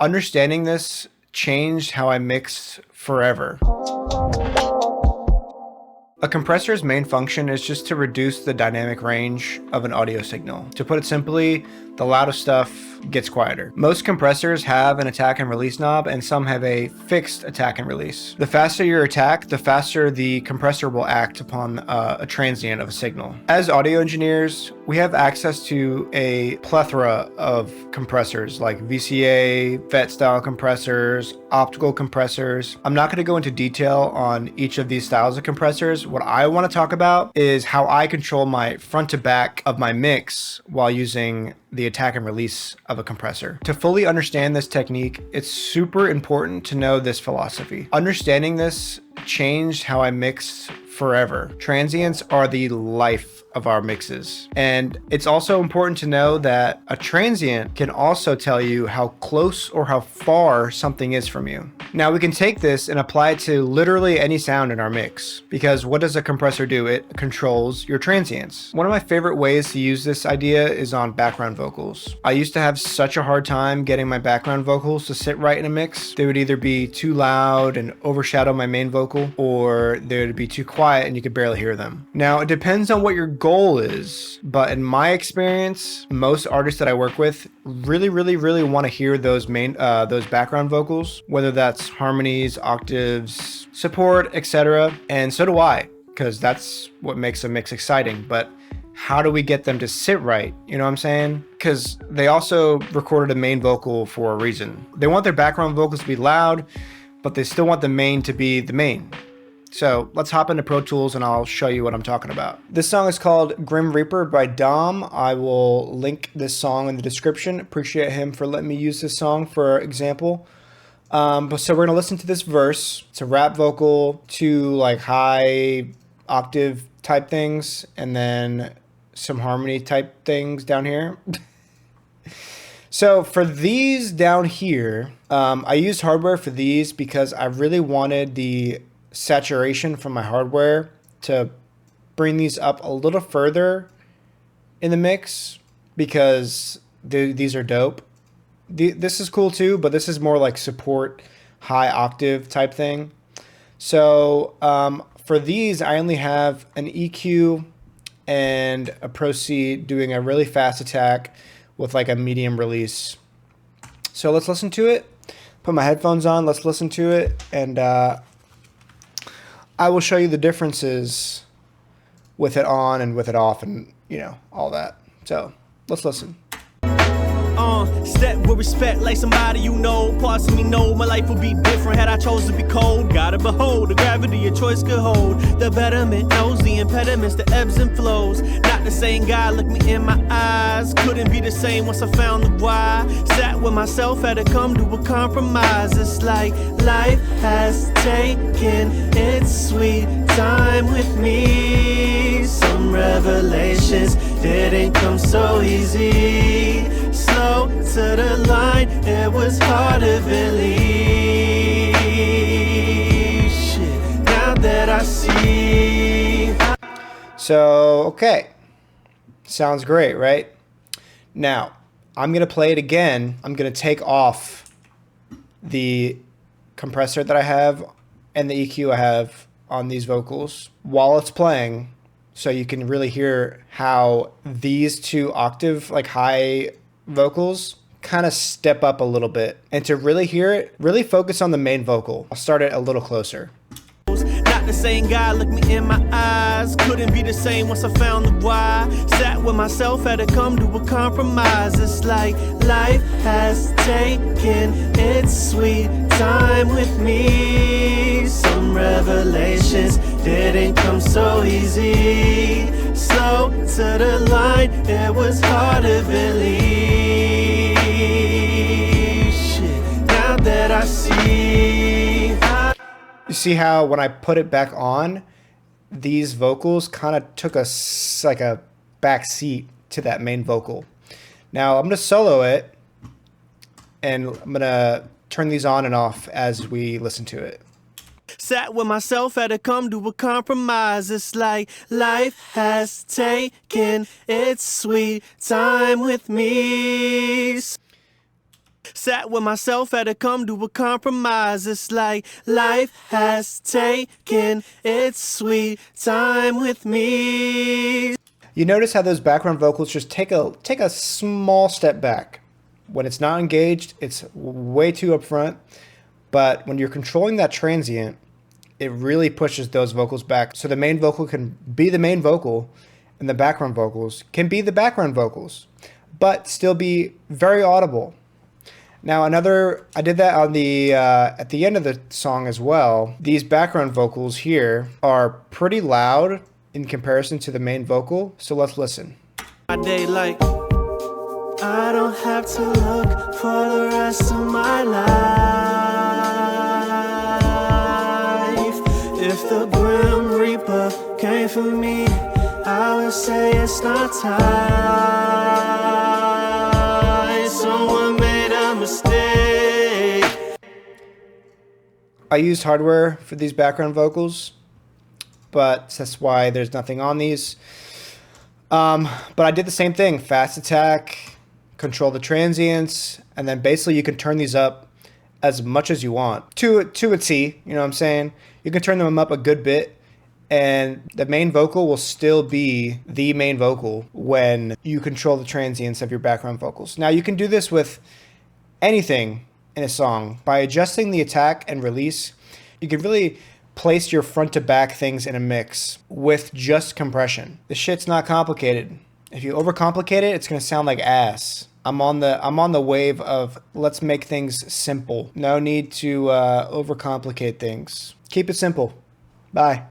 Understanding this changed how I mix forever. A compressor's main function is just to reduce the dynamic range of an audio signal. To put it simply, the loudest stuff gets quieter. Most compressors have an attack and release knob, and some have a fixed attack and release. The faster your attack, the faster the compressor will act upon a transient of a signal. As audio engineers, we have access to a plethora of compressors like VCA, FET style compressors, optical compressors. I'm not going to go into detail on each of these styles of compressors. What I want to talk about is how I control my front to back of my mix while using the attack and release of a compressor. To fully understand this technique, it's super important to know this philosophy. Understanding this changed how I mix forever. Transients are the life of our mixes. And it's also important to know that a transient can also tell you how close or how far something is from you. Now we can take this and apply it to literally any sound in our mix, because what does a compressor do? It controls your transients. One of my favorite ways to use this idea is on background vocals. I used to have such a hard time getting my background vocals to sit right in a mix. They would either be too loud and overshadow my main vocal, or they would be too quiet and you could barely hear them. Now it depends on what your goal is, but in my experience, most artists that I work with really want to hear those background vocals, whether that's harmonies, octaves, support, etc. And so do I, because that's what makes a mix exciting. But how do we get them to sit right? You know what I'm saying? Because they also recorded a main vocal for a reason. They want their background vocals to be loud, but they still want the main to be the main. So let's hop into Pro Tools and I'll show you what I'm talking about. This song is called Grim Reaper by Dom. I will link this song in the description. Appreciate him for letting me use this song for example. So we're gonna listen to this verse. It's a rap vocal, two like high octave type things, and then some harmony type things down here. So for these down here, I used hardware for these because I really wanted the saturation from my hardware to bring these up a little further in the mix, because these are dope. This is cool too, but this is more like support high octave type thing. So for these, I only have an EQ and a Pro C doing a really fast attack with like a medium release. So let's listen to it. Put my headphones on, let's listen to it, and I will show you the differences with it on and with it off, and you know, all that. So let's listen. Step with respect like somebody you know. Parts of me know my life would be different had I chose to be cold. Gotta behold the gravity your choice could hold. The betterment knows the impediments, the ebbs and flows. Not the same guy, look me in my eyes. Couldn't be the same once I found the why. Sat with myself, had to come to a compromise. It's like life has taken its sweet time with me. Some revelations didn't come so easy. Slow to the line, it was hard to believe. Shit, now that I see. So, okay. Sounds great, right? Now, I'm going to play it again. I'm going to take off the compressor that I have and the EQ I have on these vocals while it's playing, so you can really hear how these two octave, like high vocals, kind of step up a little bit. And to really hear it, really focus on the main vocal. I'll start it a little closer. Not the same guy, look me in my eyes. Couldn't be the same once I found the why. Sat with myself, had to come to a compromise. It's like life has taken its sweet time with me. Some revelations didn't come so easy. Slow to the line, it was hard to believe. Shit, now that I see. You see how when I put it back on, these vocals kind of took like a back seat to that main vocal. Now I'm going to solo it, and I'm going to turn these on and off as we listen to it. Sat with myself, had to come to a compromise. It's like life has taken its sweet time with me. Sat with myself, had to come to a compromise. It's like life has taken its sweet time with me. You notice how those background vocals just take a small step back. When it's not engaged, it's way too upfront. But when you're controlling that transient, it really pushes those vocals back. So the main vocal can be the main vocal and the background vocals can be the background vocals, but still be very audible. Now I did that on the at the end of the song as well. These background vocals here are pretty loud in comparison to the main vocal. So let's listen. My day like, I don't have to look for the rest of my life. If the Grim Reaper came for me, I would say it's not time. Someone made a mistake. I used hardware for these background vocals, but that's why there's nothing on these. But I did the same thing, fast attack, control the transients, and then basically you can turn these up as much as you want to a T, you know what I'm saying? You can turn them up a good bit and the main vocal will still be the main vocal when you control the transients of your background vocals. Now you can do this with anything in a song. By adjusting the attack and release, you can really place your front to back things in a mix with just compression. The shit's not complicated. If you overcomplicate it, it's gonna sound like ass. I'm on the wave of let's make things simple. No need to overcomplicate things. Keep it simple. Bye.